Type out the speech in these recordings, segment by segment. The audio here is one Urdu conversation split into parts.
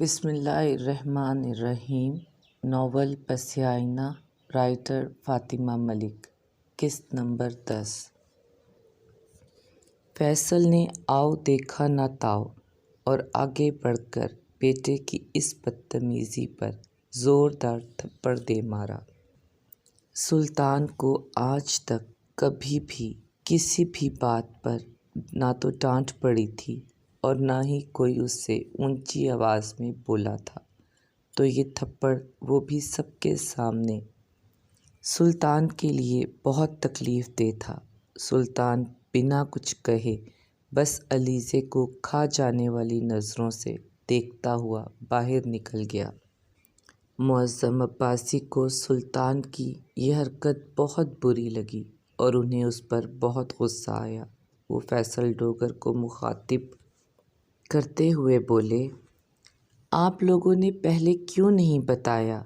بسم اللہ الرحمن الرحیم۔ ناول پس آئینہ، رائٹر فاطمہ ملک، قسط نمبر 10۔ فیصل نے آؤ دیکھا نہ تاؤ اور آگے بڑھ کر بیٹے کی اس بدتمیزی پر زوردار تھپڑ دے مارا۔ سلطان کو آج تک کبھی بھی کسی بھی بات پر نہ تو ڈانٹ پڑی تھی اور نہ ہی کوئی اس سے اونچی آواز میں بولا تھا، تو یہ تھپڑ وہ بھی سب کے سامنے سلطان کے لیے بہت تکلیف دہ تھا۔ سلطان بنا کچھ کہے بس علیزے کو کھا جانے والی نظروں سے دیکھتا ہوا باہر نکل گیا۔ معظم عباسی کو سلطان کی یہ حرکت بہت بری لگی اور انہیں اس پر بہت غصہ آیا۔ وہ فیصل ڈوگر کو مخاطب کرتے ہوئے بولے، آپ لوگوں نے پہلے کیوں نہیں بتایا؟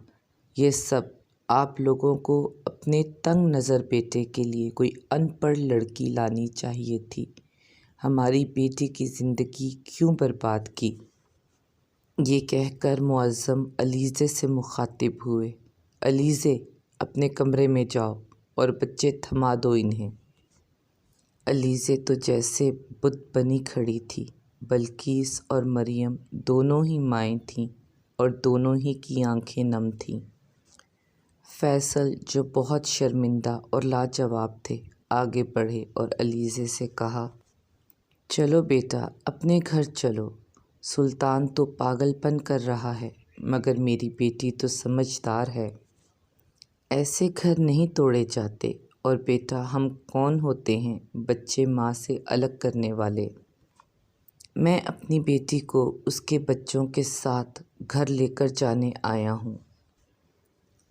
یہ سب آپ لوگوں کو اپنے تنگ نظر بیٹے کے لیے کوئی ان پڑھ لڑکی لانی چاہیے تھی۔ ہماری بیٹی کی زندگی کیوں برباد کی؟ یہ کہہ کر معظم علیزے سے مخاطب ہوئے، علیزے اپنے کمرے میں جاؤ اور بچے تھما دو انہیں۔ علیزے تو جیسے بت بنی کھڑی تھی۔ بلقیس اور مریم دونوں ہی مائیں تھیں اور دونوں ہی کی آنکھیں نم تھیں۔ فیصل جو بہت شرمندہ اور لاجواب تھے آگے بڑھے اور علیزے سے کہا، چلو بیٹا اپنے گھر چلو۔ سلطان تو پاگل پن کر رہا ہے مگر میری بیٹی تو سمجھدار ہے۔ ایسے گھر نہیں توڑے جاتے، اور بیٹا ہم کون ہوتے ہیں بچے ماں سے الگ کرنے والے؟ میں اپنی بیٹی کو اس کے بچوں کے ساتھ گھر لے کر جانے آیا ہوں۔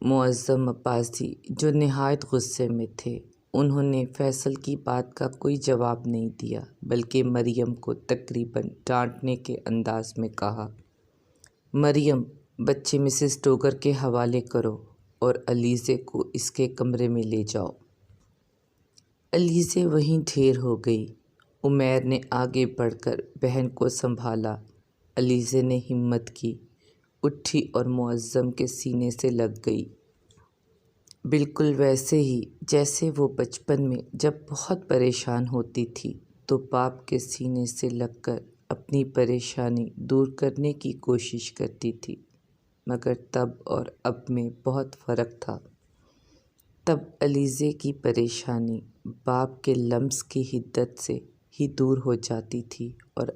معظم عباسی جو نہایت غصے میں تھے، انہوں نے فیصل کی بات کا کوئی جواب نہیں دیا بلکہ مریم کو تقریباً ڈانٹنے کے انداز میں کہا، مریم بچے مسز ڈوگر کے حوالے کرو اور علیزے کو اس کے کمرے میں لے جاؤ۔ علیزے وہیں ڈھیر ہو گئی۔ عمیر نے آگے بڑھ کر بہن کو سنبھالا۔ علیزے نے ہمت کی، اٹھی اور معظم کے سینے سے لگ گئی، بالکل ویسے ہی جیسے وہ بچپن میں جب بہت پریشان ہوتی تھی تو باپ کے سینے سے لگ کر اپنی پریشانی دور کرنے کی کوشش کرتی تھی، مگر تب اور اب میں بہت فرق تھا۔ تب علیزے کی پریشانی باپ کے لمس کی حدت سے ہی دور ہو جاتی تھی اور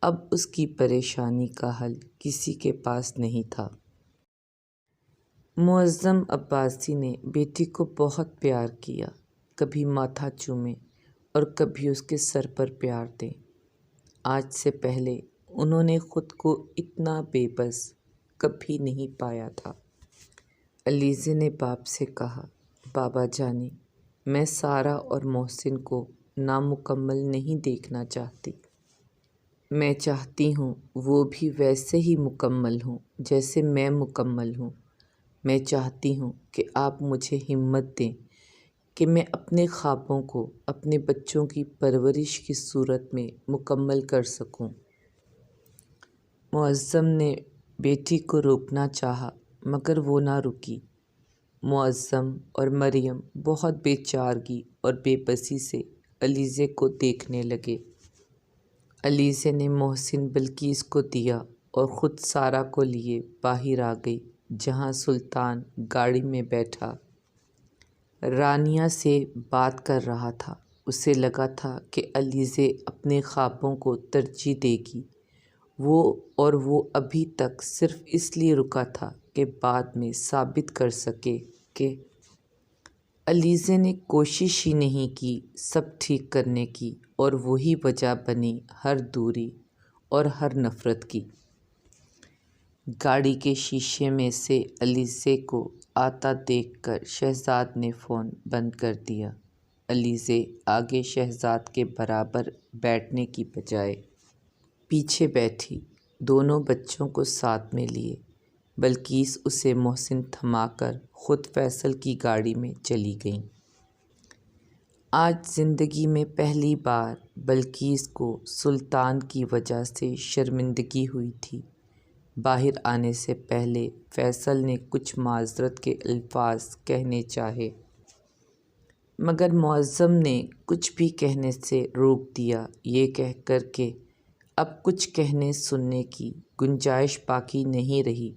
اب اس کی پریشانی کا حل کسی کے پاس نہیں تھا۔ معظم عباسی نے بیٹی کو بہت پیار کیا، کبھی ماتھا چومے اور کبھی اس کے سر پر پیار دیں۔ آج سے پہلے انہوں نے خود کو اتنا بے بس کبھی نہیں پایا تھا۔ علیزے نے باپ سے کہا، بابا جانی میں سارہ اور محسن کو نامکمل نہیں دیکھنا چاہتی۔ میں چاہتی ہوں وہ بھی ویسے ہی مکمل ہوں جیسے میں مکمل ہوں۔ میں چاہتی ہوں کہ آپ مجھے ہمت دیں کہ میں اپنے خوابوں کو اپنے بچوں کی پرورش کی صورت میں مکمل کر سکوں۔ معظم نے بیٹی کو روکنا چاہا مگر وہ نہ رکی۔ معظم اور مریم بہت بے چارگی اور بے بسی سے علیزے کو دیکھنے لگے۔ علیزے نے محسن بلقیس کو دیا اور خود سارہ کو لیے باہر آ گئی، جہاں سلطان گاڑی میں بیٹھا رانیہ سے بات کر رہا تھا۔ اسے لگا تھا کہ علیزے اپنے خوابوں کو ترجیح دے گی، وہ ابھی تک صرف اس لیے رکا تھا کہ بعد میں ثابت کر سکے کہ علیزے نے کوشش ہی نہیں کی سب ٹھیک کرنے کی، اور وہی وجہ بنی ہر دوری اور ہر نفرت کی۔ گاڑی کے شیشے میں سے علیزے کو آتا دیکھ کر شہزاد نے فون بند کر دیا۔ علیزے آگے شہزاد کے برابر بیٹھنے کی بجائے پیچھے بیٹھی، دونوں بچوں کو ساتھ میں لیے۔ بلقیس اسے محسن تھما کر خود فیصل کی گاڑی میں چلی گئیں۔ آج زندگی میں پہلی بار بلقیس کو سلطان کی وجہ سے شرمندگی ہوئی تھی۔ باہر آنے سے پہلے فیصل نے کچھ معذرت کے الفاظ کہنے چاہے، مگر معظم نے کچھ بھی کہنے سے روک دیا، یہ کہہ کر کہ اب کچھ کہنے سننے کی گنجائش باقی نہیں رہی۔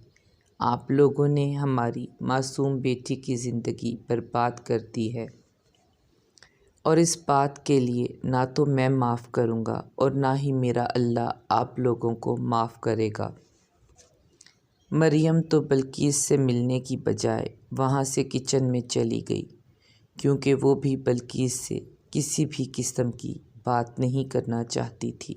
آپ لوگوں نے ہماری معصوم بیٹی کی زندگی برباد کر دی ہے، اور اس بات کے لیے نہ تو میں معاف کروں گا اور نہ ہی میرا اللہ آپ لوگوں کو معاف کرے گا۔ مریم تو بلقیس سے ملنے کی بجائے وہاں سے کچن میں چلی گئی، کیونکہ وہ بھی بلقیس سے کسی بھی قسم کی بات نہیں کرنا چاہتی تھی۔